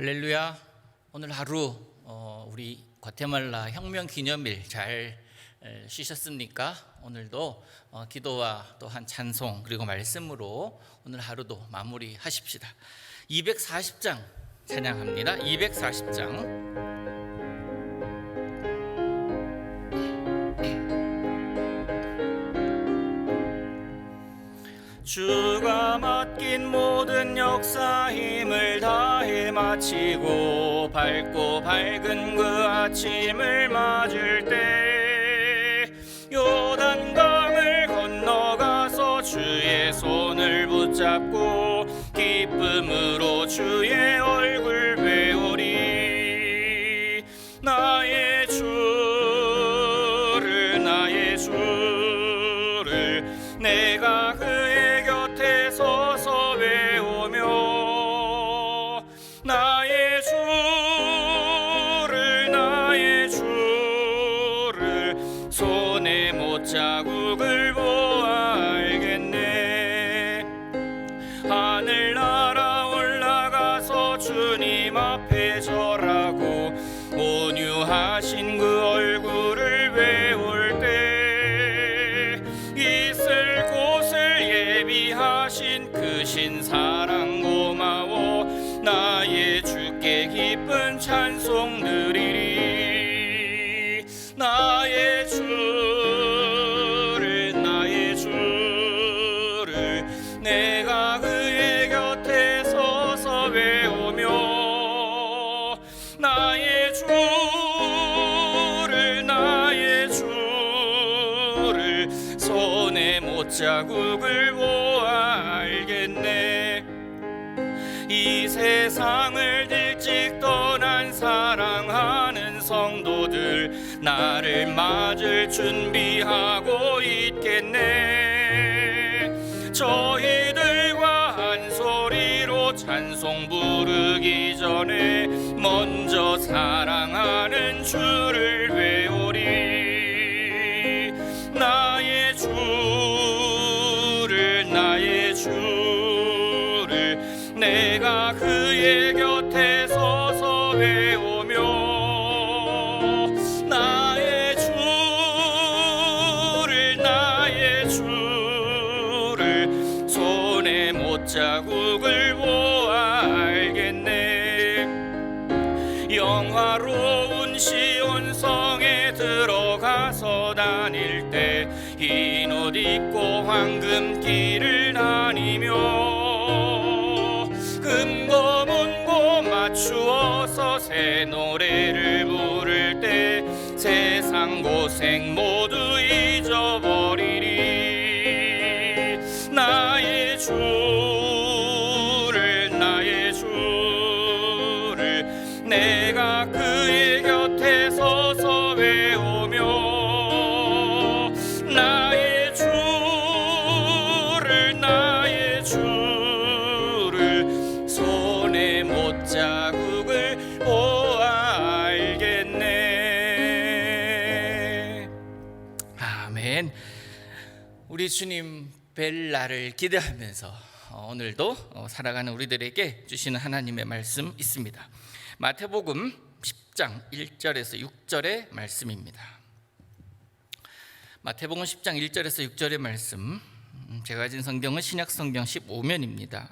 할렐루야. 오늘 하루 우리 과테말라 혁명 기념일 잘 쉬셨습니까? 오늘도 기도와 또한 찬송 그리고 말씀으로 오늘 하루도 마무리하십시다. 240장 찬양합니다. 240장. 주가 맡긴 모든 역사 힘을 다해 마치고 밝고 밝은 그 아침을 맞을 때 요단강을 건너가서 주의 손을 붙잡고 기쁨으로 주의 얼굴 배우리. 나의 주를 내가 그의 곁에 서서 외우며 나의 주를 손에 못자국을 보아 알겠네. 하늘나라 올라가서 주님 앞에 절하고 온유하신 그 얼굴을 외울 때 있을 곳을 예비하신 그 신사랑 고마워 나의 주께 기쁜 찬송 드리리. 나의 주를 내가 그의 곁에 서서 외우며 나의 주를 손에 못자국을 보아 알겠네. 이 세상을 일찍 떠난 사랑하는 성도들 나를 맞을 준비하고 있겠네. 저희들과 한 소리로 찬송 부르기 전에 먼저 사랑하는 주를 외우리. 나의 주를 내가 그의 곁에 서서 외우며 나의 주를 손에 못자국을 보아 알겠네. 영화로운 시온성에 들어가서 다닐 때 흰 옷 입고 황금길을 다니며 금고문고 맞추어서 새 노래를 부를 때 세상 고생 모두 잊어버리리. 나의 주를 내가 그의 곁에 서서 외우며 나의 주를 손에 못자국을 보아 알겠네. 아멘. 우리 주님 뵐 날을 기대하면서 오늘도 살아가는 우리들에게 주시는 하나님의 말씀 있습니다. 마태복음 10장 1절에서 6절의 말씀입니다. 마태복음 10장 1절에서 6절의 말씀, 제가 가진 성경은 신약성경 15면입니다.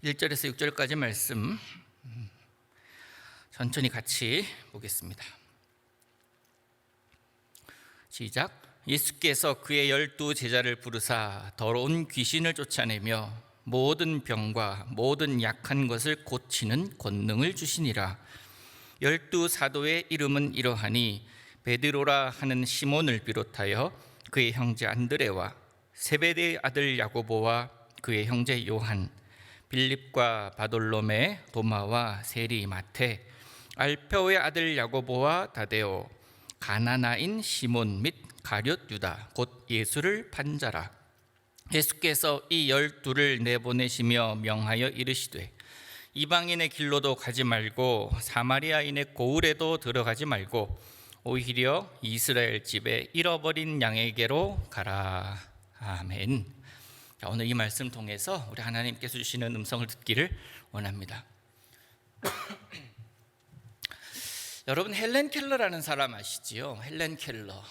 1절에서 6절까지 말씀 천천히 같이 보겠습니다. 시작. 예수께서 그의 12 제자를 부르사 더러운 귀신을 쫓아내며 모든 병과 모든 약한 것을 고치는 권능을 주시니라. 12 사도의 이름은 이러하니 베드로라 하는 시몬을 비롯하여 그의 형제 안드레와 세베대의 아들 야고보와 그의 형제 요한, 빌립과 바돌로메, 도마와 세리 마테, 알페오의 아들 야고보와 다데오, 가나나인 시몬 및 가룟 유다 곧 예수를 판자라. 예수께서 이 12를 내보내시며 명하여 이르시되 이방인의 길로도 가지 말고 사마리아인의 고을에도 들어가지 말고 오히려 이스라엘 집에 잃어버린 양에게로 가라. 아멘. 오늘 이 말씀 통해서 우리 하나님께서 주시는 음성을 듣기를 원합니다. 여러분 헬렌 켈러라는 사람 아시지요? 헬렌 켈러.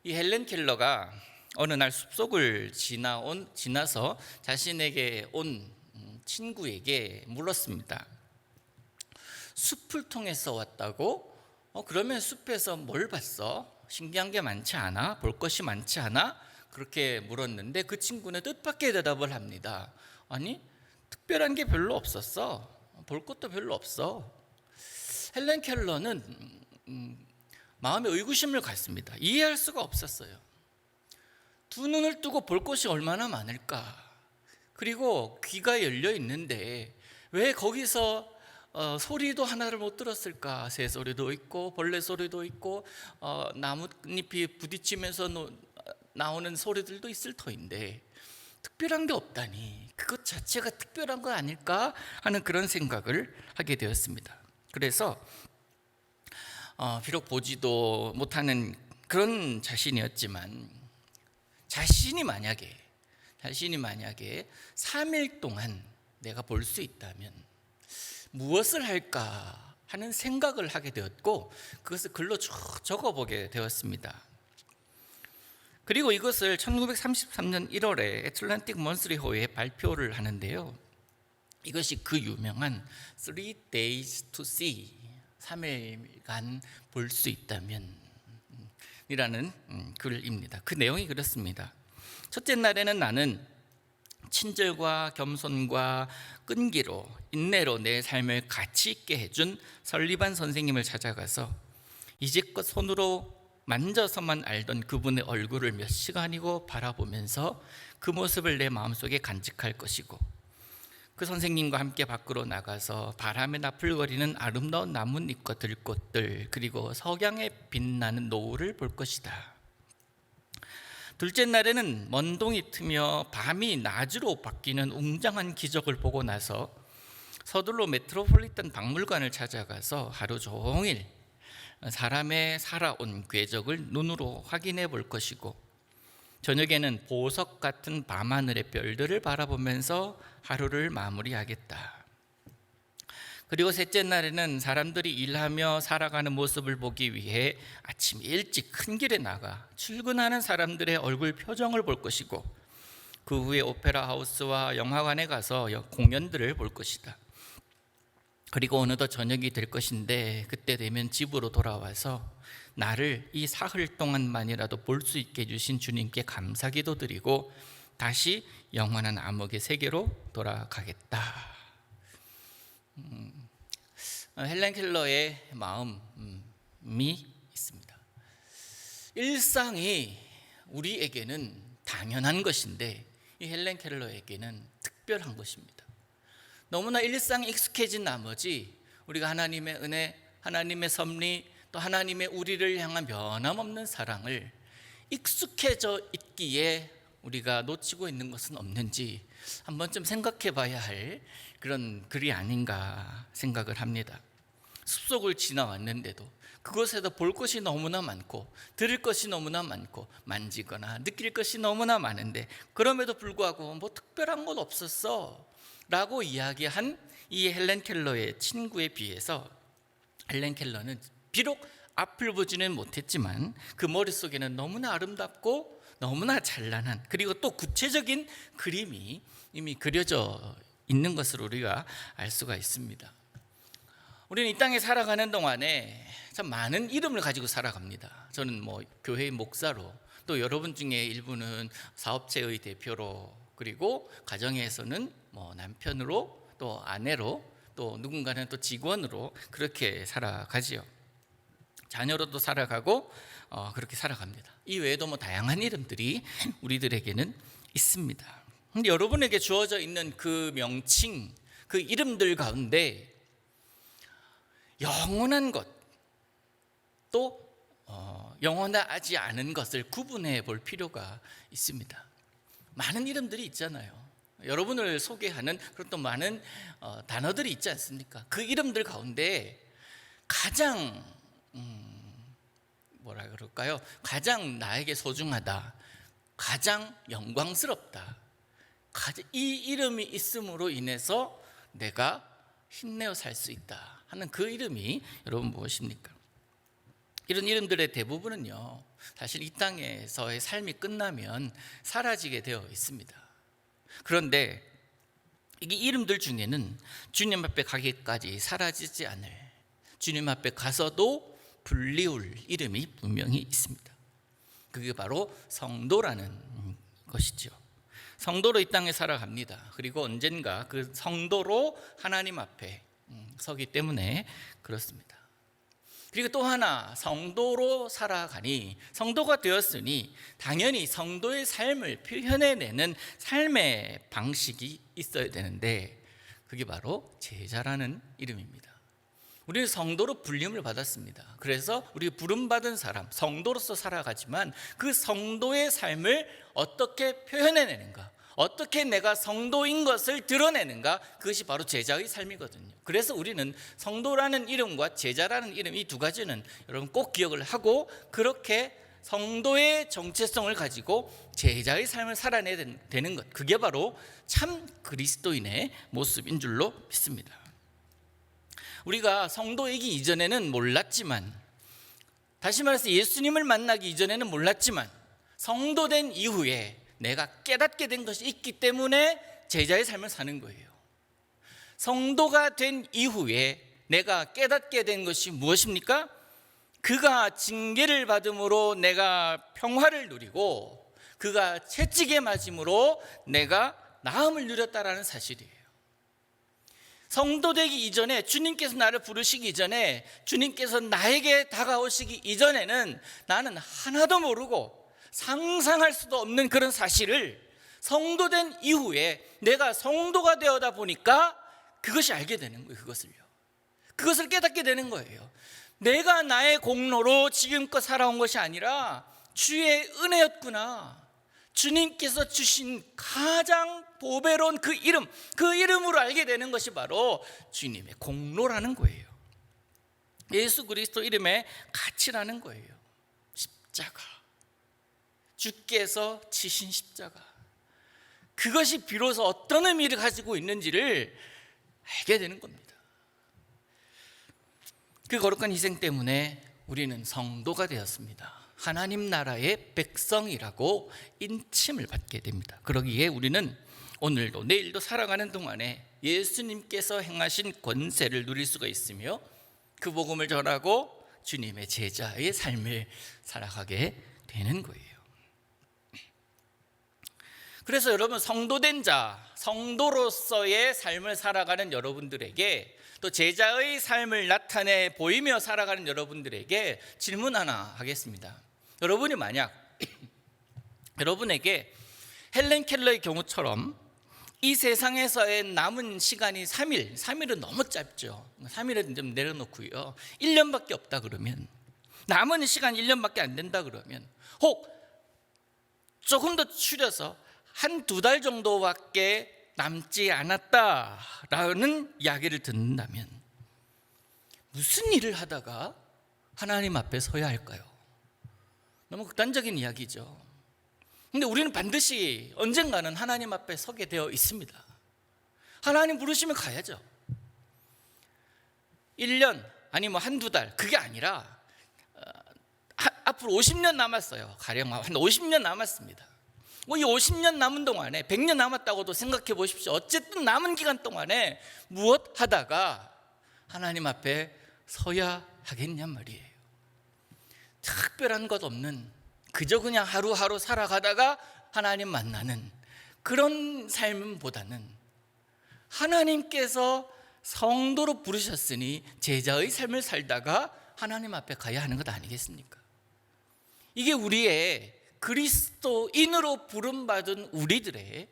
이 헬렌 켈러가 어느 날 숲속을 지나서 자신에게 온 친구에게 물었습니다. 숲을 통해서 왔다고? 그러면 숲에서 뭘 봤어? 신기한 게 많지 않아? 볼 것이 많지 않아? 그렇게 물었는데 그 친구는 뜻밖의 대답을 합니다. 아니, 특별한 게 별로 없었어. 볼 것도 별로 없어. 헬렌 켈러는 마음에 의구심을 갖습니다. 이해할 수가 없었어요. 두 눈을 뜨고 볼 것이 얼마나 많을까? 그리고 귀가 열려 있는데 왜 거기서 소리도 하나를 못 들었을까? 새 소리도 있고 벌레 소리도 있고 나뭇잎이 부딪히면서 나오는 소리들도 있을 터인데 특별한 게 없다니 그것 자체가 특별한 거 아닐까 하는 그런 생각을 하게 되었습니다. 그래서 비록 보지도 못하는 그런 자신이었지만 자신이 만약에 3일 동안 내가 볼 수 있다면 무엇을 할까 하는 생각을 하게 되었고 그것을 글로 쭉 적어보게 되었습니다. 그리고 이것을 1933년 1월에 애틀랜틱 먼스리호에 발표를 하는데요. 이것이 그 유명한 3 days to see 3일간 볼 수 있다면 이라는 글입니다. 그 내용이 그렇습니다. 첫째 날에는 나는 친절과 겸손과 끈기로 인내로 내 삶을 가치 있게 해준 설리반 선생님을 찾아가서 이제껏 손으로 만져서만 알던 그분의 얼굴을 몇 시간이고 바라보면서 그 모습을 내 마음속에 간직할 것이고 그 선생님과 함께 밖으로 나가서 바람에 나풀거리는 아름다운 나뭇잎과 들꽃들 그리고 석양에 빛나는 노을을 볼 것이다. 둘째 날에는 먼동이 트며 밤이 낮으로 바뀌는 웅장한 기적을 보고 나서 서둘러 메트로폴리탄 박물관을 찾아가서 하루 종일 사람의 살아온 궤적을 눈으로 확인해 볼 것이고 저녁에는 보석 같은 밤하늘의 별들을 바라보면서 하루를 마무리하겠다. 그리고 셋째 날에는 사람들이 일하며 살아가는 모습을 보기 위해 아침 일찍 큰 길에 나가 출근하는 사람들의 얼굴 표정을 볼 것이고 그 후에 오페라 하우스와 영화관에 가서 공연들을 볼 것이다. 그리고 어느덧 저녁이 될 것인데 그때 되면 집으로 돌아와서 나를 이 사흘 동안만이라도 볼 수 있게 해주신 주님께 감사기도 드리고 다시 영원한 암흑의 세계로 돌아가겠다. 헬렌 켈러의 마음이 있습니다. 일상이 우리에게는 당연한 것인데 이 헬렌 켈러에게는 특별한 것입니다. 너무나 일상에 익숙해진 나머지 우리가 하나님의 은혜, 하나님의 섭리, 또 하나님의 우리를 향한 변함없는 사랑을 익숙해져 있기에 우리가 놓치고 있는 것은 없는지 한 번쯤 생각해 봐야 할 그런 글이 아닌가 생각을 합니다. 숲속을 지나왔는데도 그곳에도 볼 것이 너무나 많고 들을 것이 너무나 많고 만지거나 느낄 것이 너무나 많은데 그럼에도 불구하고 뭐 특별한 건 없었어 라고 이야기한 이 헬렌 켈러의 친구에 비해서 헬렌 켈러는 비록 앞을 보지는 못했지만 그 머릿속에는 너무나 아름답고 너무나 찬란한 그리고 또 구체적인 그림이 이미 그려져 있는 것을 우리가 알 수가 있습니다. 우리는 이 땅에 살아가는 동안에 참 많은 이름을 가지고 살아갑니다. 저는 교회의 목사로 또 여러분 중에 일부는 사업체의 대표로 그리고 가정에서는 남편으로 또 아내로 또 누군가는 또 직원으로 그렇게 살아가지요. 자녀로도 살아가고 그렇게 살아갑니다. 이 외에도 다양한 이름들이 우리들에게는 있습니다. 근데 여러분에게 주어져 있는 그 명칭, 그 이름들 가운데 영원한 것, 또 영원하지 않은 것을 구분해 볼 필요가 있습니다. 많은 이름들이 있잖아요. 여러분을 소개하는 그런 또 많은 단어들이 있지 않습니까? 그 이름들 가운데 가장 가장 나에게 소중하다, 가장 영광스럽다, 이 이름이 있음으로 인해서 내가 힘내어 살 수 있다 하는 그 이름이 여러분 무엇입니까? 이런 이름들의 대부분은요, 사실 이 땅에서의 삶이 끝나면 사라지게 되어 있습니다. 그런데 이 이름들 중에는 주님 앞에 가기까지 사라지지 않을, 주님 앞에 가서도 불리울 이름이 분명히 있습니다. 그게 바로 성도라는 것이죠. 성도로 이 땅에 살아갑니다. 그리고 언젠가 그 성도로 하나님 앞에 서기 때문에 그렇습니다. 그리고 또 하나, 성도로 살아가니, 성도가 되었으니 당연히 성도의 삶을 표현해내는 삶의 방식이 있어야 되는데, 그게 바로 제자라는 이름입니다. 우리는 성도로 불림을 받았습니다. 그래서 우리 부름받은 사람, 성도로서 살아가지만 그 성도의 삶을 어떻게 표현해내는가, 어떻게 내가 성도인 것을 드러내는가, 그것이 바로 제자의 삶이거든요. 그래서 우리는 성도라는 이름과 제자라는 이름, 이 두 가지는 여러분 꼭 기억을 하고, 그렇게 성도의 정체성을 가지고 제자의 삶을 살아내야 되는 것, 그게 바로 참 그리스도인의 모습인 줄로 믿습니다. 우리가 성도이기 이전에는 몰랐지만, 다시 말해서 예수님을 만나기 이전에는 몰랐지만, 성도된 이후에 내가 깨닫게 된 것이 있기 때문에 제자의 삶을 사는 거예요. 성도가 된 이후에 내가 깨닫게 된 것이 무엇입니까? 그가 징계를 받음으로 내가 평화를 누리고, 그가 채찍에 맞음으로 내가 나음을 누렸다라는 사실이에요. 성도되기 이전에, 주님께서 나를 부르시기 이전에, 주님께서 나에게 다가오시기 이전에는 나는 하나도 모르고 상상할 수도 없는 그런 사실을 성도된 이후에 내가 성도가 되어다 보니까 그것이 알게 되는 거예요. 그것을 깨닫게 되는 거예요. 내가 나의 공로로 지금껏 살아온 것이 아니라 주의 은혜였구나. 주님께서 주신 가장 보배로운 그 이름으로 알게 되는 것이 바로 주님의 공로라는 거예요. 예수 그리스도 이름의 가치라는 거예요. 십자가, 주께서 지신 십자가, 그것이 비로소 어떤 의미를 가지고 있는지를 알게 되는 겁니다. 그 거룩한 희생 때문에 우리는 성도가 되었습니다. 하나님 나라의 백성이라고 인침을 받게 됩니다. 그러기에 우리는 오늘도 내일도 살아가는 동안에 예수님께서 행하신 권세를 누릴 수가 있으며, 그 복음을 전하고 주님의 제자의 삶을 살아가게 되는 거예요. 그래서 여러분, 성도된 자, 성도로서의 삶을 살아가는 여러분들에게, 또 제자의 삶을 나타내 보이며 살아가는 여러분들에게 질문 하나 하겠습니다. 여러분이 만약 여러분에게 헬렌 켈러의 경우처럼 이 세상에서의 남은 시간이 3일은 너무 짧죠. 3일은 좀 내려놓고요, 1년밖에 없다 그러면, 남은 시간 1년밖에 안 된다 그러면, 혹 조금 더 추려서 한 두 달 정도밖에 남지 않았다라는 이야기를 듣는다면 무슨 일을 하다가 하나님 앞에 서야 할까요? 너무 극단적인 이야기죠. 근데 우리는 반드시 언젠가는 하나님 앞에 서게 되어 있습니다. 하나님 부르시면 가야죠. 1년 아니 뭐 한두 달, 그게 아니라 앞으로 50년 남았어요. 가령 한 50년 남았습니다. 이 50년 남은 동안에 100년 남았다고도 생각해 보십시오. 어쨌든 남은 기간 동안에 무엇 하다가 하나님 앞에 서야 하겠냔 말이에요. 특별한 것 없는, 그저 그냥 하루하루 살아가다가 하나님 만나는 그런 삶보다는 하나님께서 성도로 부르셨으니 제자의 삶을 살다가 하나님 앞에 가야 하는 것 아니겠습니까? 이게 우리의 그리스도인으로 부름받은 우리들의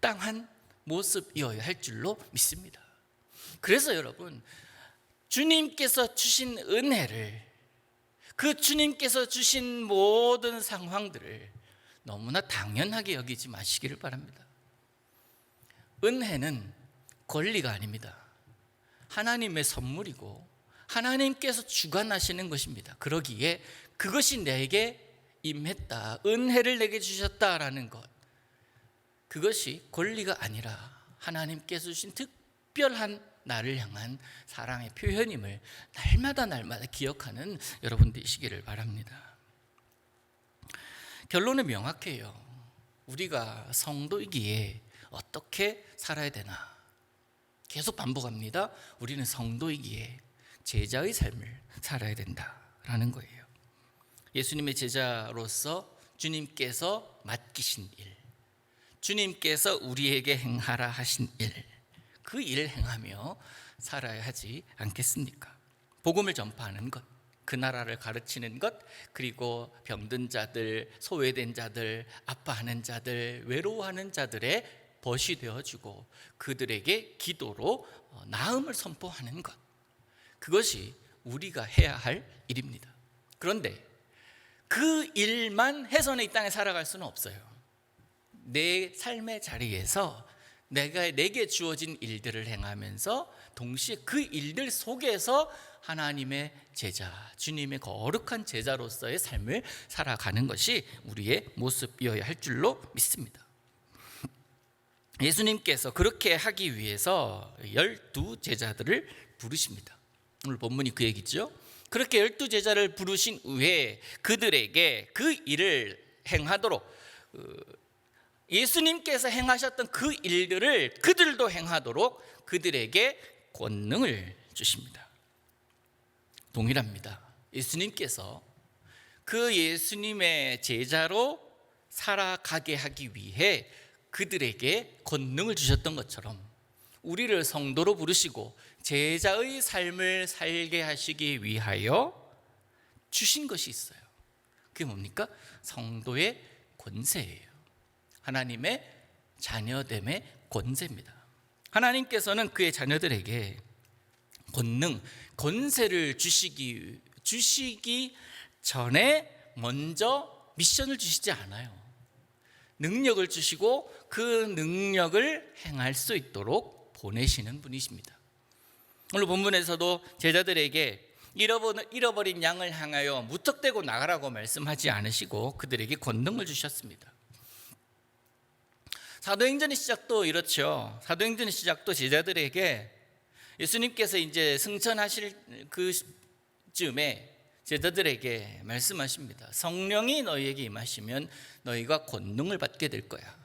마땅한 모습이어야 할 줄로 믿습니다. 그래서 여러분, 주님께서 주신 은혜를, 그 주님께서 주신 모든 상황들을 너무나 당연하게 여기지 마시기를 바랍니다. 은혜는 권리가 아닙니다. 하나님의 선물이고 하나님께서 주관하시는 것입니다. 그러기에 그것이 내게 임했다, 은혜를 내게 주셨다라는 것, 그것이 권리가 아니라 하나님께서 주신 특별한 나를 향한 사랑의 표현임을 날마다 기억하는 여러분 되시기를 바랍니다. 결론은 명확해요. 우리가 성도이기에 어떻게 살아야 되나? 계속 반복합니다. 우리는 성도이기에 제자의 삶을 살아야 된다라는 거예요. 예수님의 제자로서 주님께서 맡기신 일, 주님께서 우리에게 행하라 하신 일, 그 일을 행하며 살아야 하지 않겠습니까? 복음을 전파하는 것, 그 나라를 가르치는 것, 그리고 병든 자들, 소외된 자들, 아파하는 자들, 외로워하는 자들의 벗이 되어주고 그들에게 기도로 나음을 선포하는 것, 그것이 우리가 해야 할 일입니다. 그런데 그 일만 해서는 이 땅에 살아갈 수는 없어요. 내 삶의 자리에서 내게 주어진 일들을 행하면서 동시에 그 일들 속에서 하나님의 제자, 주님의 거룩한 제자로서의 삶을 살아가는 것이 우리의 모습이어야 할 줄로 믿습니다. 예수님께서 그렇게 하기 위해서 12 제자들을 부르십니다. 오늘 본문이 그 얘기죠. 그렇게 12 제자를 부르신 후에 그들에게 그 일을 행하도록, 예수님께서 행하셨던 그 일들을 그들도 행하도록 그들에게 권능을 주십니다. 동일합니다. 예수님께서 그 예수님의 제자로 살아가게 하기 위해 그들에게 권능을 주셨던 것처럼 우리를 성도로 부르시고 제자의 삶을 살게 하시기 위하여 주신 것이 있어요. 그게 뭡니까? 성도의 권세예요. 하나님의 자녀됨의 권세입니다. 하나님께서는 그의 자녀들에게 권능, 권세를 주시기 전에 먼저 미션을 주시지 않아요. 능력을 주시고 그 능력을 행할 수 있도록 보내시는 분이십니다. 오늘 본문에서도 제자들에게 잃어버린 양을 향하여 무턱대고 나가라고 말씀하지 않으시고 그들에게 권능을 주셨습니다. 사도행전의 시작도 이렇죠. 사도행전의 시작도 제자들에게 예수님께서 이제 승천하실 그 즈음에 제자들에게 말씀하십니다. 성령이 너희에게 임하시면 너희가 권능을 받게 될 거야.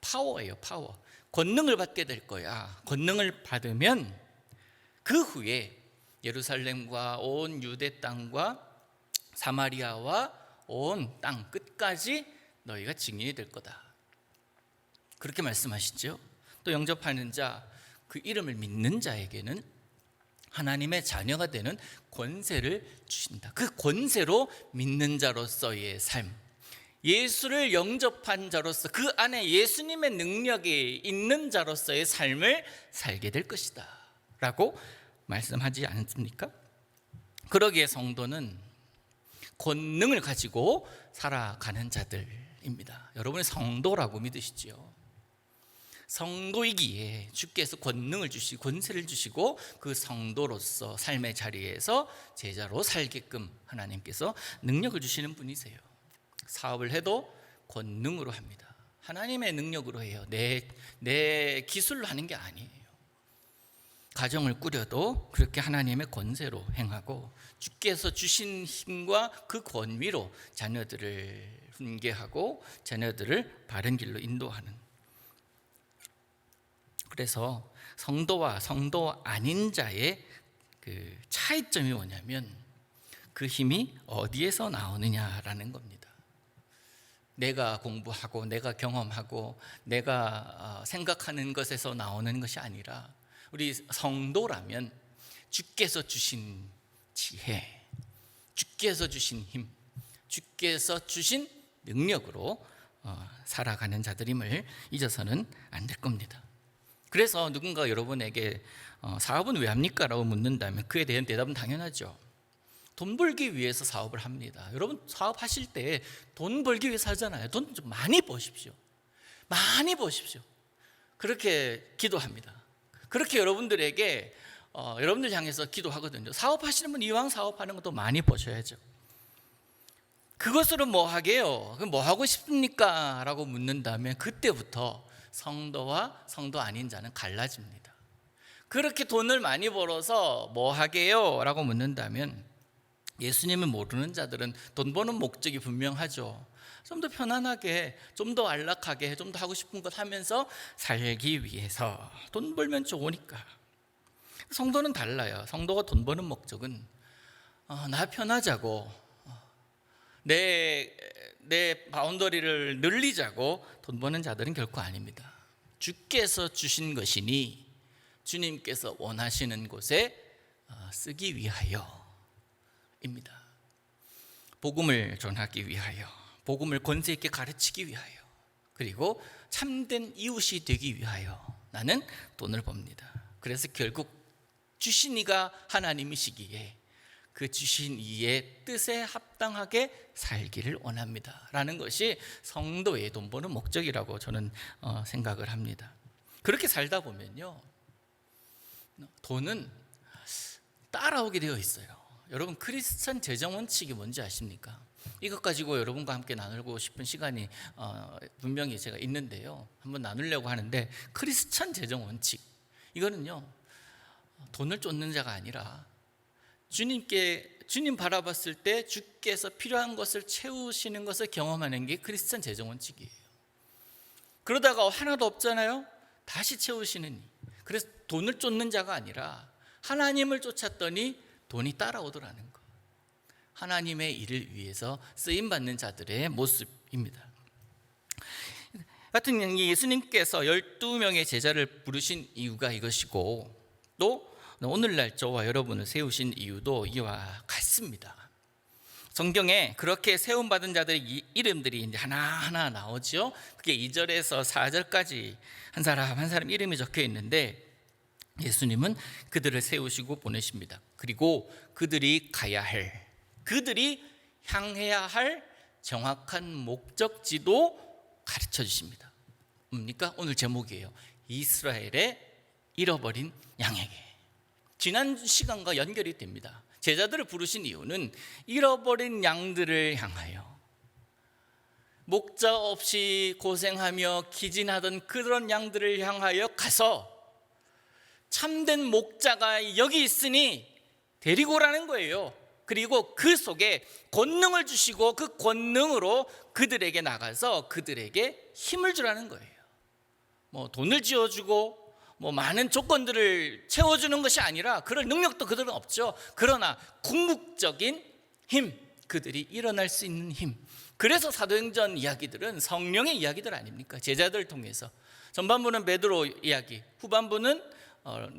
파워예요, 파워. 권능을 받게 될 거야. 권능을 받으면 그 후에 예루살렘과 온 유대 땅과 사마리아와 온 땅 끝까지 너희가 증인이 될 거다. 그렇게 말씀하시죠. 또 영접하는 자, 그 이름을 믿는 자에게는 하나님의 자녀가 되는 권세를 주신다. 그 권세로 믿는 자로서의 삶, 예수를 영접한 자로서 그 안에 예수님의 능력이 있는 자로서의 삶을 살게 될 것이다 라고 말씀하지 않습니까? 그러기에 성도는 권능을 가지고 살아가는 자들입니다. 여러분이 성도라고 믿으시지요? 성도이기에 주께서 권능을 주시고 권세를 주시고 그 성도로서 삶의 자리에서 제자로 살게끔 하나님께서 능력을 주시는 분이세요. 사업을 해도 권능으로 합니다. 하나님의 능력으로 해요. 내 기술로 하는 게 아니에요. 가정을 꾸려도 그렇게 하나님의 권세로 행하고 주께서 주신 힘과 그 권위로 자녀들을 훈계하고 자녀들을 바른 길로 인도하는. 그래서 성도와 성도 아닌 자의 그 차이점이 뭐냐면 그 힘이 어디에서 나오느냐라는 겁니다. 내가 공부하고 내가 경험하고 내가 생각하는 것에서 나오는 것이 아니라 우리 성도라면 주께서 주신 지혜, 주께서 주신 힘, 주께서 주신 능력으로 살아가는 자들임을 잊어서는 안 될 겁니다. 그래서 누군가 여러분에게 사업은 왜 합니까? 라고 묻는다면 그에 대한 대답은 당연하죠. 돈 벌기 위해서 사업을 합니다. 여러분 사업하실 때 돈 벌기 위해서 하잖아요. 돈 좀 많이 버십시오. 많이 버십시오. 그렇게 기도합니다. 그렇게 여러분들에게 여러분들 향해서 기도하거든요. 사업하시는 분 이왕 사업하는 것도 많이 버셔야죠. 그것으로 뭐 하게요? 그럼 뭐 하고 싶습니까? 라고 묻는다면 그때부터 성도와 성도 아닌 자는 갈라집니다. 그렇게 돈을 많이 벌어서 뭐 하게요? 라고 묻는다면 예수님을 모르는 자들은 돈 버는 목적이 분명하죠. 좀 더 편안하게, 좀 더 안락하게, 좀 더 하고 싶은 것 하면서 살기 위해서. 돈 벌면 좋으니까. 성도는 달라요. 성도가 돈 버는 목적은 나 편하자고, 내 바운더리를 늘리자고 돈 버는 자들은 결코 아닙니다. 주께서 주신 것이니 주님께서 원하시는 곳에 쓰기 위하여입니다. 복음을 전하기 위하여, 복음을 권세 있게 가르치기 위하여, 그리고 참된 이웃이 되기 위하여 나는 돈을 법니다. 그래서 결국 주신 이가 하나님이시기에 그 주신 이의 뜻에 합당하게 살기를 원합니다 라는 것이 성도의 돈 버는 목적이라고 저는 생각을 합니다. 그렇게 살다 보면요, 돈은 따라오게 되어 있어요. 여러분, 크리스찬 재정 원칙이 뭔지 아십니까? 이것 가지고 여러분과 함께 나누고 싶은 시간이 분명히 제가 있는데요, 한번 나누려고 하는데, 크리스찬 재정 원칙, 이거는요 돈을 쫓는 자가 아니라 주님 바라봤을 때 주께서 필요한 것을 채우시는 것을 경험하는 게 크리스찬 재정 원칙이에요. 그러다가 하나도 없잖아요, 다시 채우시는 이. 그래서 돈을 쫓는 자가 아니라 하나님을 쫓았더니 돈이 따라오더라는 것. 하나님의 일을 위해서 쓰임받는 자들의 모습입니다. 같은 경우 예수님께서 12명의 제자를 부르신 이유가 이것이고, 또 오늘날 저와 여러분을 세우신 이유도 이와 같습니다. 성경에 그렇게 세움받은 자들의 이름들이 이제 하나하나 나오죠. 그게 2절에서 4절까지 한 사람 한 사람 이름이 적혀 있는데, 예수님은 그들을 세우시고 보내십니다. 그리고 그들이 가야 할, 그들이 향해야 할 정확한 목적지도 가르쳐 주십니다. 뭡니까? 오늘 제목이에요. 이스라엘의 잃어버린 양에게. 지난 시간과 연결이 됩니다. 제자들을 부르신 이유는 잃어버린 양들을 향하여, 목자 없이 고생하며 기진하던 그런 양들을 향하여 가서 참된 목자가 여기 있으니 데리고 오라는 거예요. 그리고 그 속에 권능을 주시고 그 권능으로 그들에게 나가서 그들에게 힘을 주라는 거예요. 뭐 돈을 지어주고 뭐 많은 조건들을 채워주는 것이 아니라, 그럴 능력도 그들은 없죠. 그러나 궁극적인 힘, 그들이 일어날 수 있는 힘. 그래서 사도행전 이야기들은 성령의 이야기들 아닙니까? 제자들을 통해서. 전반부는 베드로 이야기, 후반부는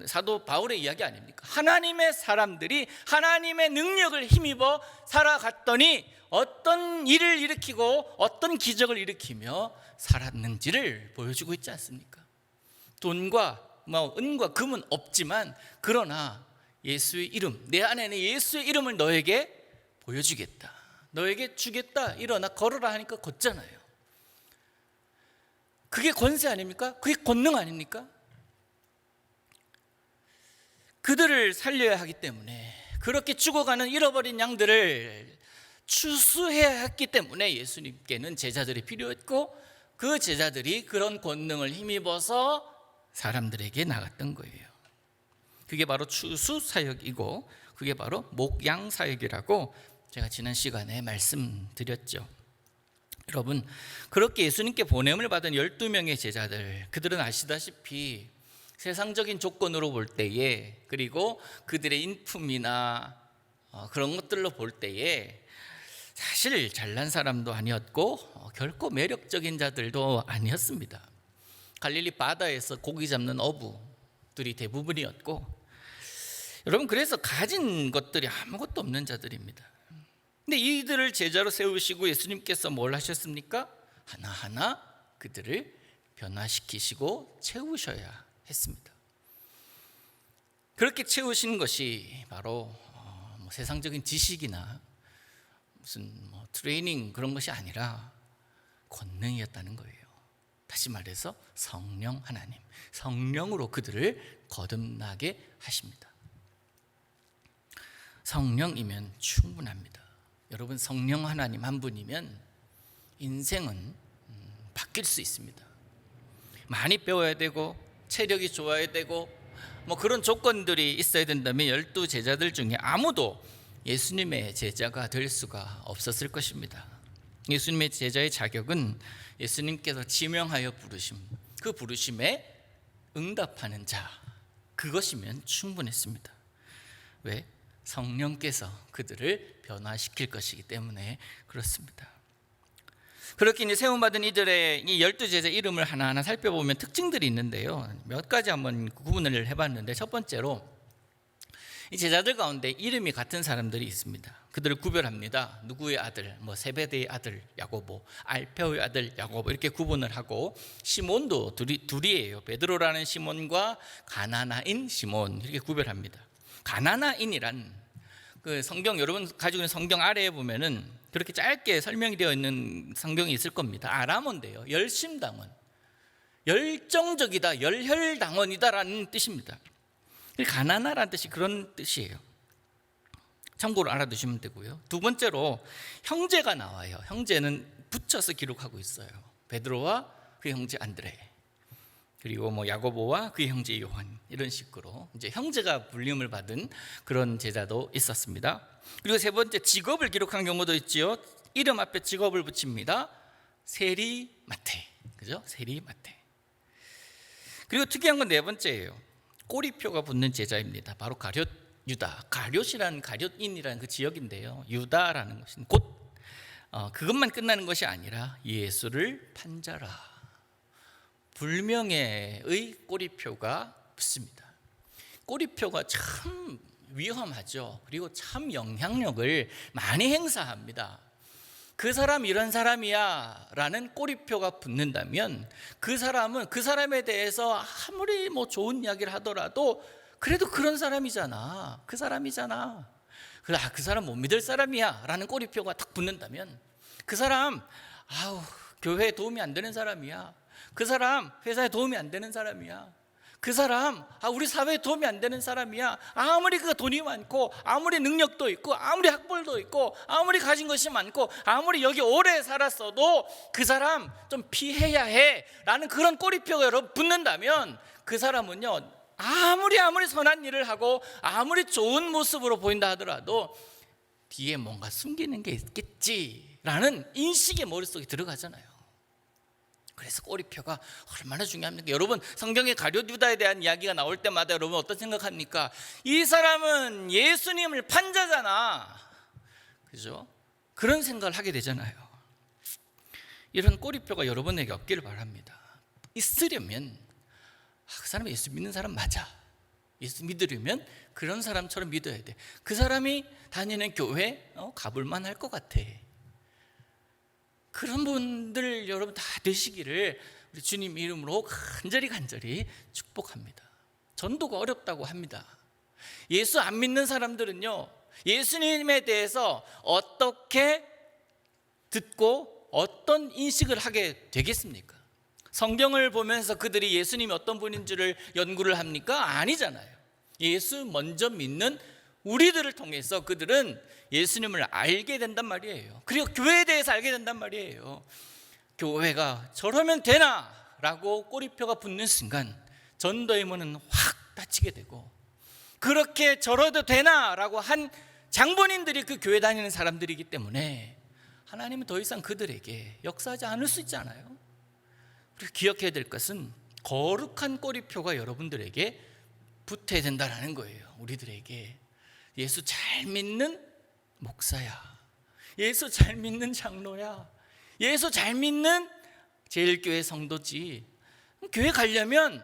사도 바울의 이야기 아닙니까? 하나님의 사람들이 하나님의 능력을 힘입어 살아갔더니 어떤 일을 일으키고 어떤 기적을 일으키며 살았는지를 보여주고 있지 않습니까? 돈과 은과 금은 없지만, 그러나 예수의 이름, 내 안에는 예수의 이름을 너에게 보여주겠다, 너에게 주겠다, 일어나 걸어라 하니까 걷잖아요. 그게 권세 아닙니까? 그게 권능 아닙니까? 그들을 살려야 하기 때문에, 그렇게 죽어가는 잃어버린 양들을 추수해야 했기 때문에 예수님께는 제자들이 필요했고, 그 제자들이 그런 권능을 힘입어서 사람들에게 나갔던 거예요. 그게 바로 추수 사역이고, 그게 바로 목양 사역이라고 제가 지난 시간에 말씀드렸죠. 여러분, 그렇게 예수님께 보냄을 받은 12명의 제자들, 그들은 아시다시피 세상적인 조건으로 볼 때에, 그리고 그들의 인품이나 그런 것들로 볼 때에 사실 잘난 사람도 아니었고 결코 매력적인 자들도 아니었습니다. 갈릴리 바다에서 고기 잡는 어부들이 대부분이었고, 여러분, 그래서 가진 것들이 아무것도 없는 자들입니다. 근데 이들을 제자로 세우시고 예수님께서 뭘 하셨습니까? 하나하나 그들을 변화시키시고 채우셔야 했습니다. 그렇게 채우신 것이 바로 세상적인 지식이나 무슨 트레이닝 그런 것이 아니라 권능이었다는 거예요. 다시 말해서 성령 하나님, 성령으로 그들을 거듭나게 하십니다. 성령이면 충분합니다. 여러분, 성령 하나님 한 분이면 인생은 바뀔 수 있습니다. 많이 배워야 되고 체력이 좋아야 되고 뭐 그런 조건들이 있어야 된다면 12제자들 중에 아무도 예수님의 제자가 될 수가 없었을 것입니다. 예수님의 제자의 자격은 예수님께서 지명하여 부르심, 그 부르심에 응답하는 자, 그것이면 충분했습니다. 왜? 성령께서 그들을 변화시킬 것이기 때문에 그렇습니다. 그렇게 이제 세움받은 이들의 이 12제자 이름을 하나하나 살펴보면 특징들이 있는데요, 몇 가지 한번 구분을 해봤는데, 첫 번째로 이 제자들 가운데 이름이 같은 사람들이 있습니다. 그들을 구별합니다. 누구의 아들, 뭐 세베대의 아들 야고보, 알페오의 아들 야고보, 이렇게 구분을 하고, 시몬도 둘이에요. 베드로라는 시몬과 가나나인 시몬, 이렇게 구별합니다. 가나나인이란 그 성경, 여러분 가지고 있는 성경 아래에 보면은 그렇게 짧게 설명이 되어 있는 성경이 있을 겁니다. 아람어인데요, 열심당원, 열정적이다, 열혈당원이다라는 뜻입니다. 가나나라는 뜻이 그런 뜻이에요. 참고로 알아두시면 되고요. 두 번째로 형제가 나와요. 형제는 붙여서 기록하고 있어요. 베드로와 그 형제 안드레, 그리고 뭐 야고보와 그 형제 요한, 이런 식으로 이제 형제가 불림을 받은 그런 제자도 있었습니다. 그리고 세 번째, 직업을 기록한 경우도 있지요. 이름 앞에 직업을 붙입니다. 세리마테, 그죠? 세리마테. 그리고 특이한 건 네 번째예요. 꼬리표가 붙는 제자입니다. 바로 가룟 유다, 가룟이라는 가룟인이라는 그 지역인데요, 유다라는 것은 곧 그것만 끝나는 것이 아니라 예수를 판자라, 불명예의 꼬리표가 붙습니다. 꼬리표가 참 위험하죠. 그리고 참 영향력을 많이 행사합니다. 그 사람 이런 사람이야 라는 꼬리표가 붙는다면, 그 사람은 그 사람에 대해서 아무리 뭐 좋은 이야기를 하더라도 그래도 그런 사람이잖아, 그 사람이잖아, 그 사람 못 믿을 사람이야 라는 꼬리표가 딱 붙는다면, 그 사람 교회에 도움이 안 되는 사람이야, 그 사람 회사에 도움이 안 되는 사람이야, 그 사람 우리 사회에 도움이 안 되는 사람이야, 아무리 그가 돈이 많고 아무리 능력도 있고 아무리 학벌도 있고 아무리 가진 것이 많고 아무리 여기 오래 살았어도 그 사람 좀 피해야 해 라는 그런 꼬리표가 여러분 붙는다면, 그 사람은요 아무리 선한 일을 하고 아무리 좋은 모습으로 보인다 하더라도 뒤에 뭔가 숨기는 게 있겠지라는 인식이 머릿속에 들어가잖아요. 그래서 꼬리표가 얼마나 중요합니까? 여러분, 성경의 가룟 유다에 대한 이야기가 나올 때마다 여러분 어떤 생각합니까? 이 사람은 예수님을 판자잖아, 그죠? 그런 생각을 하게 되잖아요. 이런 꼬리표가 여러분에게 없기를 바랍니다. 있으려면 그 사람이 예수 믿는 사람 맞아, 예수 믿으려면 그런 사람처럼 믿어야 돼, 그 사람이 다니는 교회 가볼만 할 것 같아, 그런 분들 여러분 다 되시기를 우리 주님 이름으로 간절히 축복합니다. 전도가 어렵다고 합니다. 예수 안 믿는 사람들은요, 예수님에 대해서 어떻게 듣고 어떤 인식을 하게 되겠습니까? 성경을 보면서 그들이 예수님이 어떤 분인 줄을 연구를 합니까? 아니잖아요. 예수 먼저 믿는 우리들을 통해서 그들은 예수님을 알게 된단 말이에요. 그리고 교회에 대해서 알게 된단 말이에요. 교회가 저러면 되나? 라고 꼬리표가 붙는 순간 전도의 문은 확 닫히게 되고, 그렇게 저러도 되나? 라고 한 장본인들이 그 교회 다니는 사람들이기 때문에 하나님은 더 이상 그들에게 역사하지 않을 수 있잖아요. 그리고 기억해야 될 것은 거룩한 꼬리표가 여러분들에게 붙어야 된다는 거예요. 우리들에게 예수 잘 믿는 목사야, 예수 잘 믿는 장로야, 예수 잘 믿는 제일교회 성도지. 교회 가려면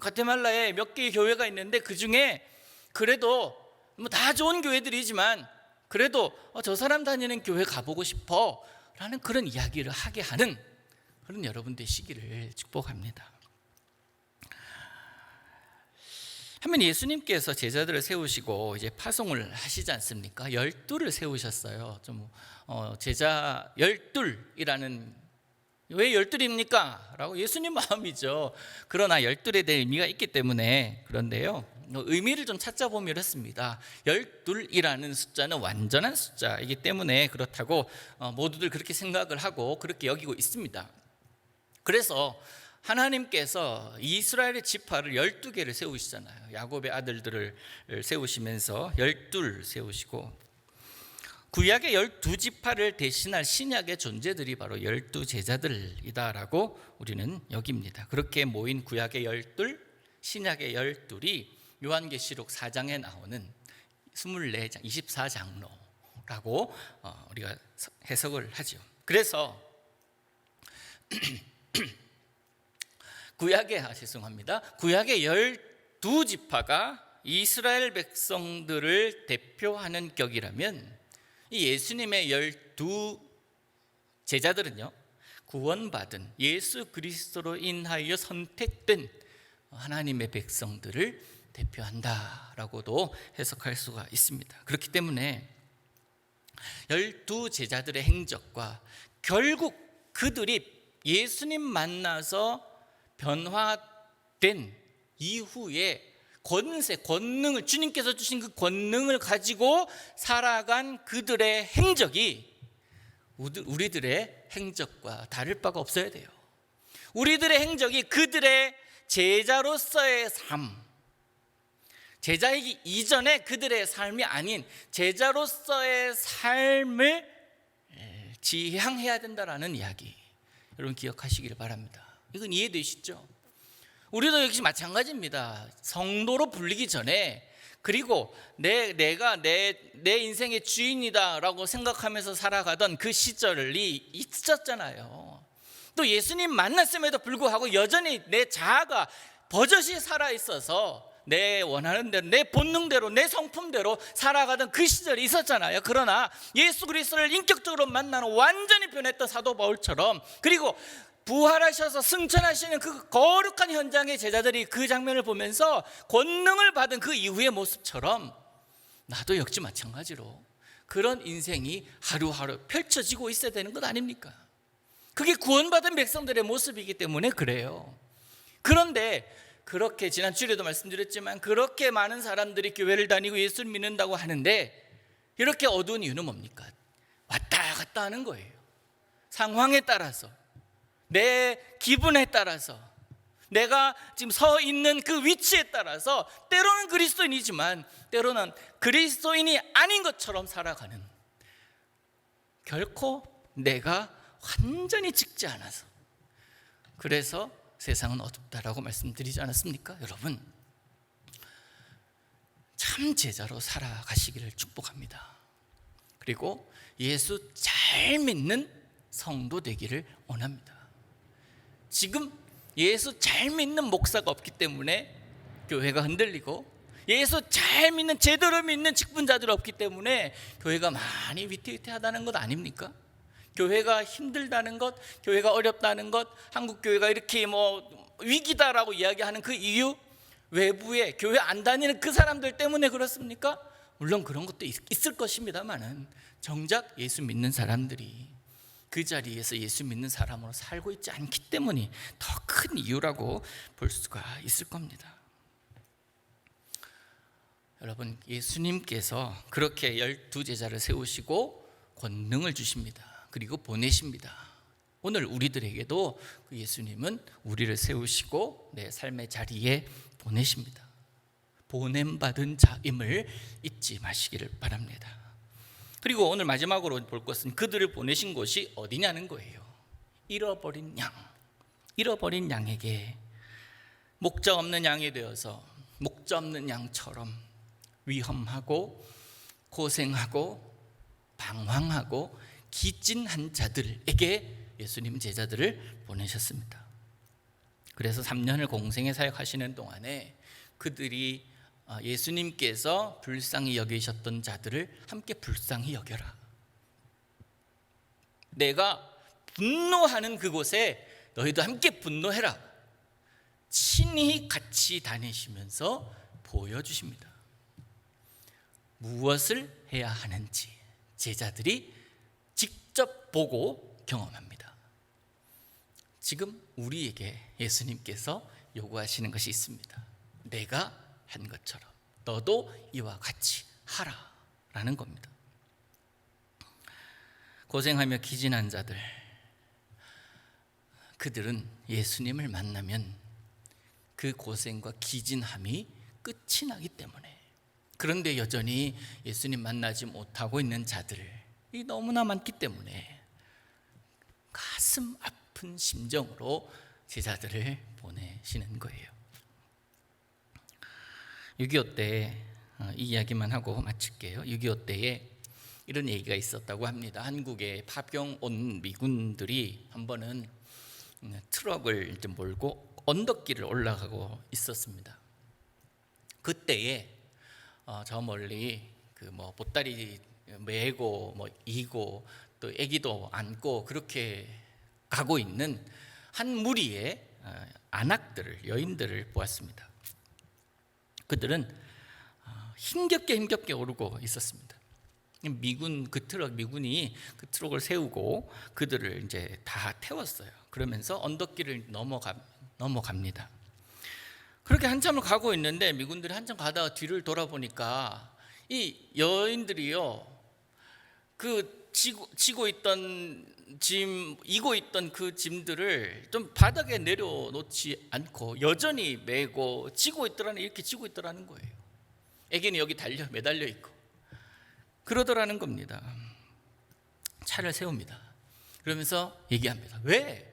과테말라에 몇 개의 교회가 있는데 그 중에 그래도 뭐 다 좋은 교회들이지만 그래도 저 사람 다니는 교회 가보고 싶어 라는 그런 이야기를 하게 하는 그런 여러분 되시기를 축복합니다. 한번 예수님께서 제자들을 세우시고 이제 파송을 하시지 않습니까? 12를 세우셨어요. 제자 12이라는, 왜 12입니까? 라고 예수님 마음이죠. 그러나 12에 대한 의미가 있기 때문에 그런데요, 의미를 좀 찾아보면 이렇습니다. 12이라는 숫자는 완전한 숫자이기 때문에 그렇다고 모두들 그렇게 생각을 하고 그렇게 여기고 있습니다. 그래서 하나님께서 이스라엘의 지파를 12개를 세우시잖아요. 야곱의 아들들을 세우시면서 12를 세우시고, 구약의 12지파를 대신할 신약의 존재들이 바로 12제자들이다라고 우리는 여깁니다. 그렇게 모인 구약의 12, 신약의 12이 요한계시록 4장에 나오는 24장, 24장로라고 우리가 해석을 하죠. 그래서 구약의 12지파가 이스라엘 백성들을 대표하는 격이라면, 이 예수님의 12제자들은요, 구원받은 예수 그리스도로 인하여 선택된 하나님의 백성들을 대표한다라고도 해석할 수가 있습니다. 그렇기 때문에 12제자들의 행적과 결국 그들이 예수님 만나서 변화된 이후에 권능을, 주님께서 주신 그 권능을 가지고 살아간 그들의 행적이 우리들의 행적과 다를 바가 없어야 돼요. 우리들의 행적이 그들의 제자로서의 삶, 제자이기 이전에 그들의 삶이 아닌 제자로서의 삶을 지향해야 된다라는 이야기, 여러분 기억하시기를 바랍니다. 이건 이해되시죠? 우리도 역시 마찬가지입니다. 성도로 불리기 전에, 그리고 내가 내 인생의 주인이다라고 생각하면서 살아가던 그 시절이 있었잖아요. 또 예수님 만났음에도 불구하고 여전히 내 자아가 버젓이 살아있어서 내 원하는 대로, 내 본능대로, 내 성품대로 살아가던 그 시절이 있었잖아요. 그러나 예수 그리스도를 인격적으로 만나는 완전히 변했던 사도 바울처럼, 그리고 부활하셔서 승천하시는 그 거룩한 현장의 제자들이 그 장면을 보면서 권능을 받은 그 이후의 모습처럼 나도 역시 마찬가지로 그런 인생이 하루하루 펼쳐지고 있어야 되는 것 아닙니까? 그게 구원받은 백성들의 모습이기 때문에 그래요. 그런데 그렇게 지난 주일에도 말씀드렸지만, 그렇게 많은 사람들이 교회를 다니고 예수를 믿는다고 하는데 이렇게 어두운 이유는 뭡니까? 왔다 갔다 하는 거예요. 상황에 따라서, 내 기분에 따라서, 내가 지금 서 있는 그 위치에 따라서 때로는 그리스도인이지만 때로는 그리스도인이 아닌 것처럼 살아가는, 결코 내가 완전히 직지 않아서, 그래서 세상은 어둡다라고 말씀드리지 않았습니까? 여러분, 참 제자로 살아가시기를 축복합니다. 그리고 예수 잘 믿는 성도 되기를 원합니다. 지금 예수 잘 믿는 목사가 없기 때문에 교회가 흔들리고, 예수 잘 믿는, 제대로 믿는 직분자들이 없기 때문에 교회가 많이 위태위태하다는 것 아닙니까? 교회가 힘들다는 것, 교회가 어렵다는 것, 한국 교회가 이렇게 위기다라고 이야기하는 그 이유, 외부에 교회 안 다니는 그 사람들 때문에 그렇습니까? 물론 그런 것도 있을 것입니다만은, 정작 예수 믿는 사람들이 그 자리에서 예수 믿는 사람으로 살고 있지 않기 때문이 더 큰 이유라고 볼 수가 있을 겁니다. 여러분, 예수님께서 그렇게 12제자를 세우시고 권능을 주십니다. 그리고 보내십니다. 오늘 우리들에게도 그 예수님은 우리를 세우시고 내 삶의 자리에 보내십니다. 보냄받은 자임을 잊지 마시기를 바랍니다. 그리고 오늘 마지막으로 볼 것은 그들을 보내신 곳이 어디냐는 거예요. 잃어버린 양에게, 목자 없는 양이 되어서 목자 없는 양처럼 위험하고 고생하고 방황하고 기진한 자들에게 예수님 제자들을 보내셨습니다. 그래서 3년을 공생의 사역하시는 동안에 그들이 예수님께서 불쌍히 여기셨던 자들을 함께 불쌍히 여겨라. 내가 분노하는 그곳에 너희도 함께 분노해라. 친히 같이 다니시면서 보여주십니다. 무엇을 해야 하는지 제자들이 직접 보고 경험합니다. 지금 우리에게 예수님께서 요구하시는 것이 있습니다. 내가 한 것처럼 너도 이와 같이 하라라는 겁니다. 고생하며 기진한 자들, 그들은 예수님을 만나면 그 고생과 기진함이 끝이 나기 때문에. 그런데 여전히 예수님 만나지 못하고 있는 자들이 너무나 많기 때문에 가슴 아픈 심정으로 제자들을 보내시는 거예요. 6.25 때 이 이야기만 하고 마칠게요. 6.25 때에 이런 얘기가 있었다고 합니다. 한국에 파병 온 미군들이 한 번은 트럭을 몰고 언덕길을 올라가고 있었습니다. 그때에 저 멀리 보따리 메고 이고 또 아기도 안고 그렇게 가고 있는 한 무리의 안악들을, 여인들을 보았습니다. 그들은 힘겹게 오르고 있었습니다. 미군이 그 트럭을 세우고 그들을 이제 다 태웠어요. 그러면서 언덕길을 넘어갑니다. 그렇게 한참을 가고 있는데 미군들이 한참 가다가 뒤를 돌아보니까 이 여인들이요, 그 이고 있던 그 짐들을 좀 바닥에 내려놓지 않고 여전히 메고 이렇게 지고 있더라는 거예요. 애기는 여기 매달려 있고 그러더라는 겁니다. 차를 세웁니다. 그러면서 얘기합니다. 왜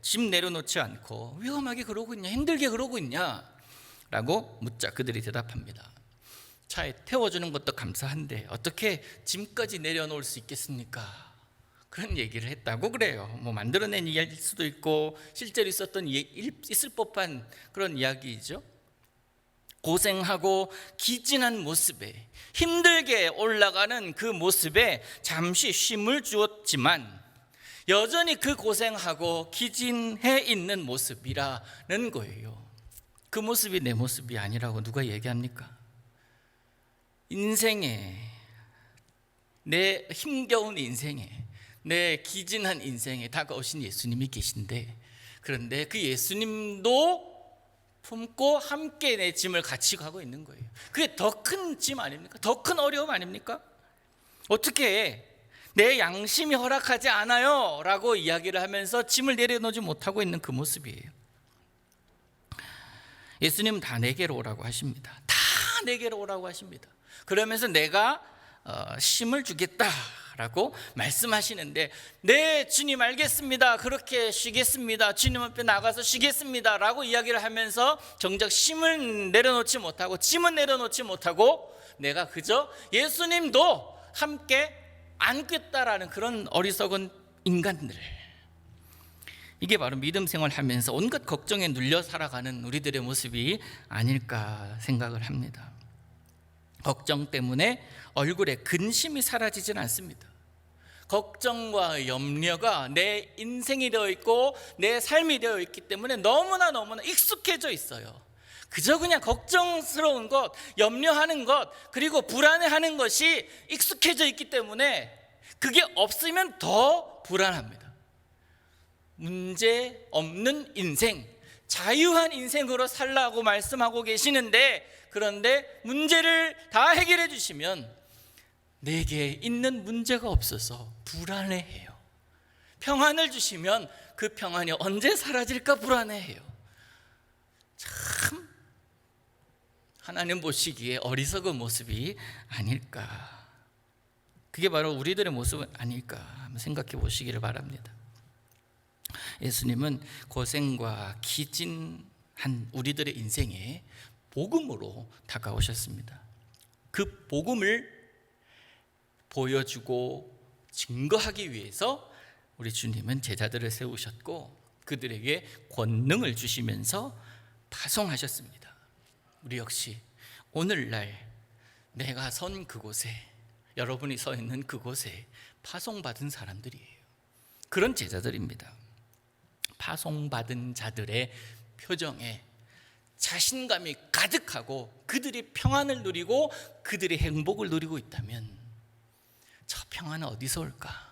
짐 내려놓지 않고 위험하게 그러고 있냐, 힘들게 그러고 있냐 라고 묻자 그들이 대답합니다. 차에 태워주는 것도 감사한데 어떻게 짐까지 내려놓을 수 있겠습니까? 그런 얘기를 했다고 그래요. 만들어낸 이야기일 수도 있고 실제로 있을 법한 그런 이야기이죠. 고생하고 기진한 모습에, 힘들게 올라가는 그 모습에 잠시 쉼을 주었지만 여전히 그 고생하고 기진해 있는 모습이라는 거예요. 그 모습이 내 모습이 아니라고 누가 얘기합니까? 인생에, 내 힘겨운 인생에, 내 기진한 인생에 다가오신 예수님이 계신데, 그런데 그 예수님도 품고 함께 내 짐을 같이 가고 있는 거예요. 그게 더 큰 짐 아닙니까? 더 큰 어려움 아닙니까? 어떻게 내 양심이 허락하지 않아요 라고 이야기를 하면서 짐을 내려놓지 못하고 있는 그 모습이에요. 예수님은 다 내게로 오라고 하십니다. 다 내게로 오라고 하십니다. 그러면서 내가 쉼을 주겠다라고 말씀하시는데, 네 주님 알겠습니다, 그렇게 쉬겠습니다, 주님 앞에 나가서 쉬겠습니다 라고 이야기를 하면서 정작 쉼을 내려놓지 못하고 짐은 내려놓지 못하고 내가 그저 예수님도 함께 안겠다라는 그런 어리석은 인간들, 이게 바로 믿음 생활하면서 온갖 걱정에 눌려 살아가는 우리들의 모습이 아닐까 생각을 합니다. 걱정 때문에 얼굴에 근심이 사라지진 않습니다. 걱정과 염려가 내 인생이 되어 있고 내 삶이 되어 있기 때문에 너무나 익숙해져 있어요. 그저 그냥 걱정스러운 것, 염려하는 것, 그리고 불안해하는 것이 익숙해져 있기 때문에 그게 없으면 더 불안합니다. 문제 없는 인생, 자유한 인생으로 살라고 말씀하고 계시는데, 그런데 문제를 다 해결해 주시면 내게 있는 문제가 없어서 불안해해요. 평안을 주시면 그 평안이 언제 사라질까 불안해해요. 참 하나님 보시기에 어리석은 모습이 아닐까, 그게 바로 우리들의 모습은 아닐까 한번 생각해 보시기를 바랍니다. 예수님은 고생과 기진한 우리들의 인생에 복음으로 다가오셨습니다. 그 복음을 보여주고 증거하기 위해서 우리 주님은 제자들을 세우셨고 그들에게 권능을 주시면서 파송하셨습니다. 우리 역시 오늘날 내가 선 그곳에, 여러분이 서 있는 그곳에 파송받은 사람들이에요. 그런 제자들입니다. 파송받은 자들의 표정에 자신감이 가득하고 그들이 평안을 누리고 그들이 행복을 누리고 있다면 저 평안은 어디서 올까?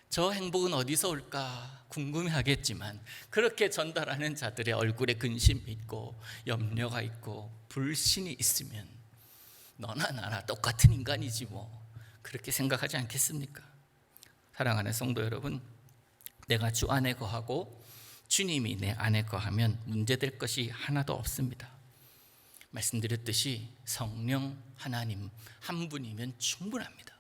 저 행복은 어디서 올까? 궁금해하겠지만 그렇게 전달하는 자들의 얼굴에 근심이 있고 염려가 있고 불신이 있으면 너나 나나 똑같은 인간이지 뭐, 그렇게 생각하지 않겠습니까? 사랑하는 성도 여러분, 내가 주 안에 거하고 주님이 내 안에 거하면 문제될 것이 하나도 없습니다. 말씀드렸듯이 성령 하나님 한 분이면 충분합니다.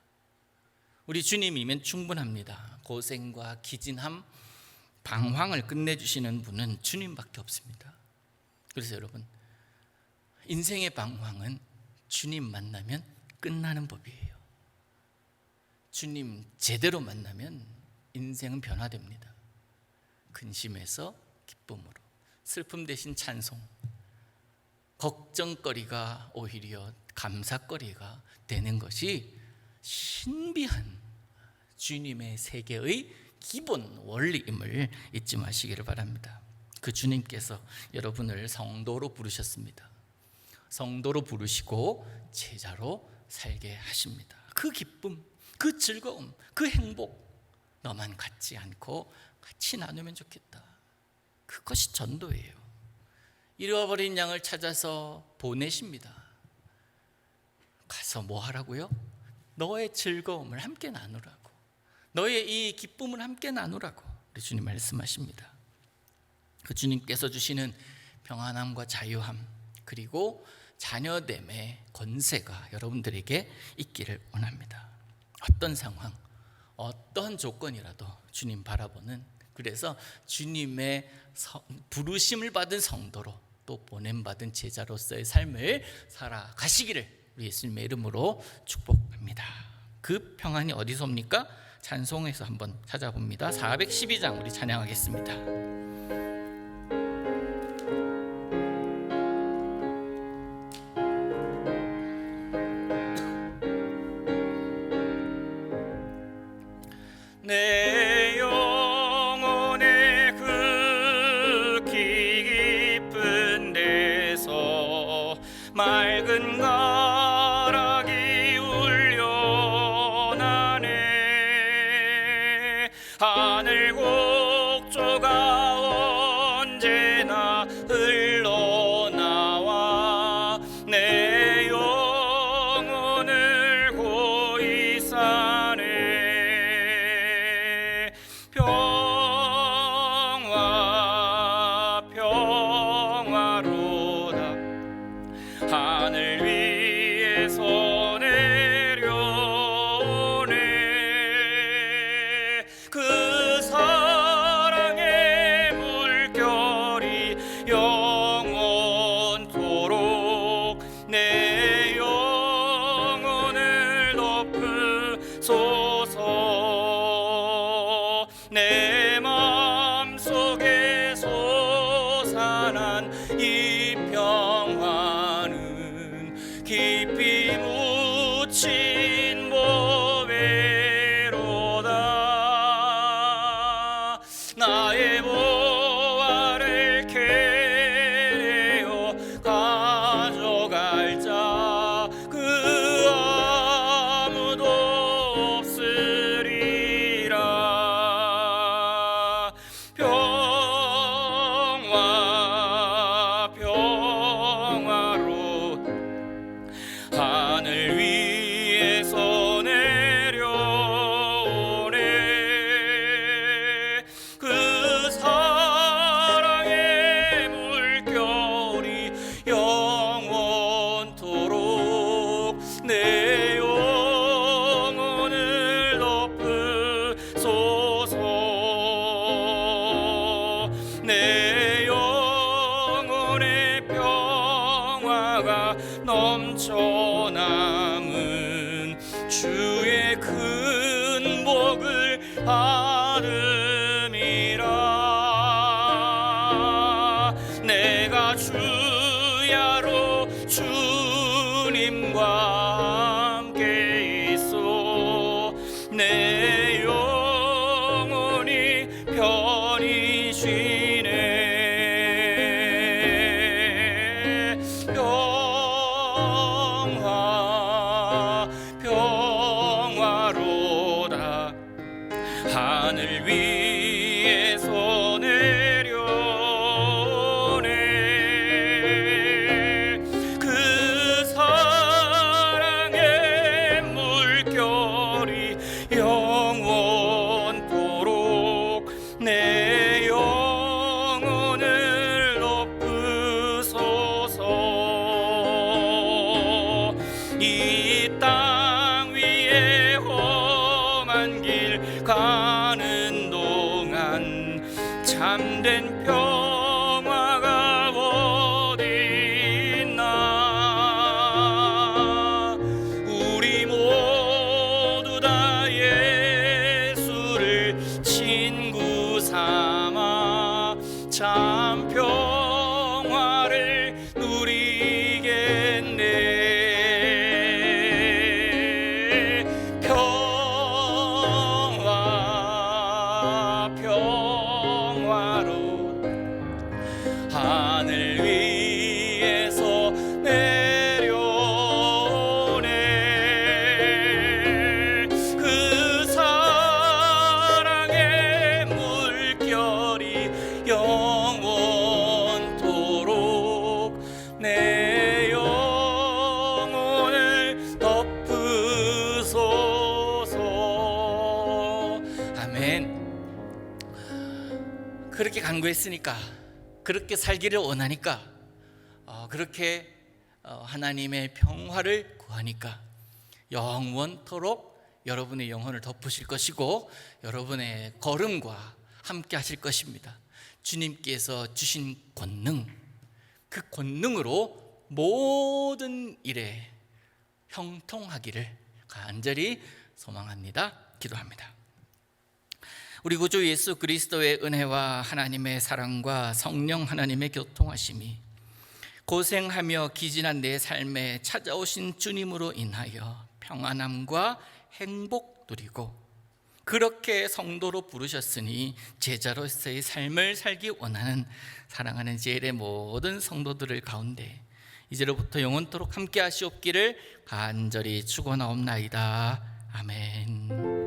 우리 주님이면 충분합니다. 고생과 기진함, 방황을 끝내주시는 분은 주님밖에 없습니다. 그래서 여러분, 인생의 방황은 주님 만나면 끝나는 법이에요. 주님 제대로 만나면 인생은 변화됩니다. 근심에서 기쁨으로, 슬픔 대신 찬송, 걱정거리가 오히려 감사거리가 되는 것이 신비한 주님의 세계의 기본 원리임을 잊지 마시기를 바랍니다. 그 주님께서 여러분을 성도로 부르셨습니다. 성도로 부르시고 제자로 살게 하십니다. 그 기쁨, 그 즐거움, 그 행복, 너만 갖지 않고 같이 나누면 좋겠다. 그것이 전도예요. 잃어버린 양을 찾아서 보내십니다. 가서 뭐 하라고요? 너의 즐거움을 함께 나누라고, 너의 이 기쁨을 함께 나누라고 우리 주님 말씀하십니다. 그 주님께서 주시는 평안함과 자유함, 그리고 자녀됨의 권세가 여러분들에게 있기를 원합니다. 어떤 상황, 어떤 조건이라도 주님 바라보는, 그래서 주님의 부르심을 받은 성도로 또 보냄받은 제자로서의 삶을 살아가시기를 우리 예수님의 이름으로 축복합니다. 그 평안이 어디서 옵니까? 찬송에서 한번 찾아봅니다. 412장 우리 찬양하겠습니다. 내 영혼의 그 깊은 데서 맑은 가락이 울려나네. 하늘 곡조가 언제나 흘러나와 내 영혼을 고이 싸네. 평화 평화로다. 하늘 위에서 내려오네. 그 사랑의 물결이 영원토록 내 영혼을 덮으소서. 내 마음속에 솟아난 이 평화는 깊이 묻힌 보배로다. 나의 보화를 캐내어 가져갈 자 그 아무도 없으리라. 평화 평화로 하늘 위에서 내려오네. 그 사랑의 물결이 영원토록 내 영혼을 덮으소서. 내 영혼의 평화가 넘쳐남은 주의 큰 복을 받음이라. 내가 주야로 주님과 함께 있어 내 영혼이 편히 쉬네. 평화 평화로다. 하늘 위에서 내려오네. 그 사랑의 물결이 영원토록 간구했으니까, 그렇게 살기를 원하니까, 그렇게 하나님의 평화를 구하니까 영원토록 여러분의 영혼을 덮으실 것이고 여러분의 걸음과 함께 하실 것입니다. 주님께서 주신 권능, 그 권능으로 모든 일에 형통하기를 간절히 소망합니다. 기도합니다. 우리 구주 예수 그리스도의 은혜와 하나님의 사랑과 성령 하나님의 교통하심이 고생하며 기진한 내 삶에 찾아오신 주님으로 인하여 평안함과 행복 누리고, 그렇게 성도로 부르셨으니 제자로서의 삶을 살기 원하는 사랑하는 제일의 모든 성도들을 가운데 이제로부터 영원토록 함께 하시옵기를 간절히 축원하옵나이다. 아멘.